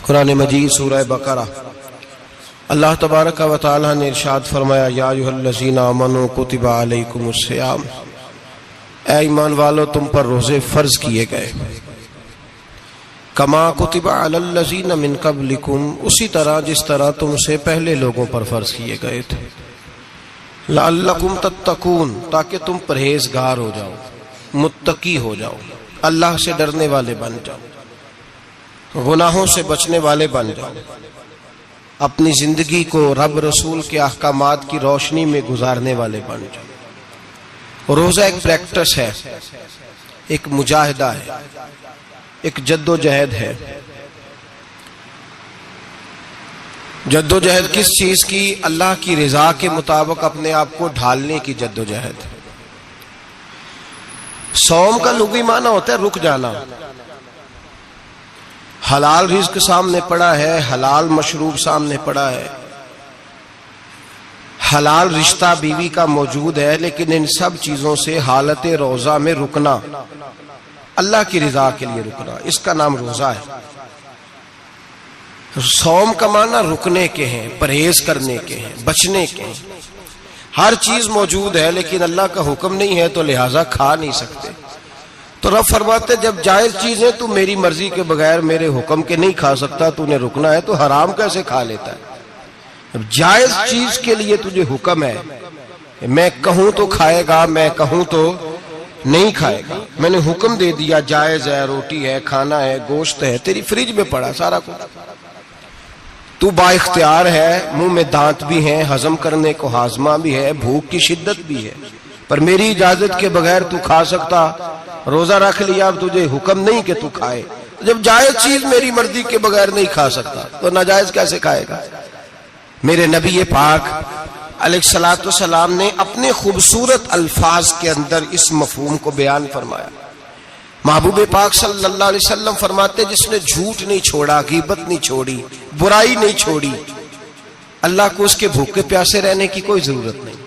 कुरान मजीद सूरह बकरा अल्लाह तबारक व तआला ने इरशाद फरमाया, या अय्युहल्लज़ीना आमनू कुतिबा अलैकुमुस्सियाम, ऐ ईमान वालो तुम पर रोजे फर्ज किए गए, कमा कुतिबा अलल्लज़ीना मिन क़ब्लिकुम, उसी तरह जिस तरह तुमसे पहले लोगों पर फर्ज किए गए थे, लअल्लकुम तत्तकून, ताकि तुम परहेजगार हो जाओ, मुत्तकी हो जाओ, अल्लाह से डरने वाले बन जाओ, गुनाहों से बचने वाले बन जाओ, अपनी जिंदगी को रब रसूल के अहकामात की रोशनी में गुजारने वाले बन जाओ। रोजा एक प्रैक्टिस है, एक मुजाहिदा है, एक जद्दोजहद है। जद्दोजहद किस चीज की? अल्लाह की रिजा के मुताबिक अपने आप को ढालने की जद्दोजहद। सौम का लुग़वी माना होता है रुक जाना। हलाल रिज़्क सामने पड़ा है, हलाल मशरूब सामने पड़ा है, हलाल रिश्ता बीवी का मौजूद है, लेकिन इन सब चीजों से हालत रोजा में रुकना, अल्लाह की रिजा के लिए रुकना, इसका नाम रोजा है। सौम का माना रुकने के हैं, परहेज करने के हैं, बचने के हैं। हर चीज मौजूद है लेकिन अल्लाह का हुक्म नहीं है तो लिहाजा खा नहीं सकते। तो रब फरमाते जब जायज चीज है तू मेरी मर्जी के बगैर मेरे हुक्म के नहीं खा सकता, तूने रुकना है, तो हराम कैसे खा लेता है? अब जायज चीज के लिए तुझे हुक्म है, मैं कहूं तो खाएगा, मैं कहूं तो नहीं खाएगा। मैंने हुक्म दे दिया, जायज है, रोटी है, खाना है, गोश्त है, तेरी फ्रिज में पड़ा सारा कुछ, तू बाइख्तियार है, मुंह में दांत भी हैं, हजम करने को हाजमा भी है, भूख की शिद्दत भी है, पर मेरी इजाजत के बगैर तू खा सकता। रोजा रख लिया, अब तुझे हुक्म नहीं कि तू खाए। जब जायज चीज मेरी मर्जी के बगैर नहीं खा सकता तो नाजायज कैसे खाएगा? मेरे नबी पाक अलैहिस्सलातु वस्सलाम ने अपने खूबसूरत अल्फाज के अंदर इस मफहूम को बयान फरमाया। महबूब पाक सल्लल्लाहु अलैहि वसल्लम फरमाते, जिसने झूठ नहीं छोड़ा, गीबत नहीं छोड़ी, बुराई नहीं छोड़ी, अल्लाह को उसके भूखे प्यासे रहने की कोई जरूरत नहीं।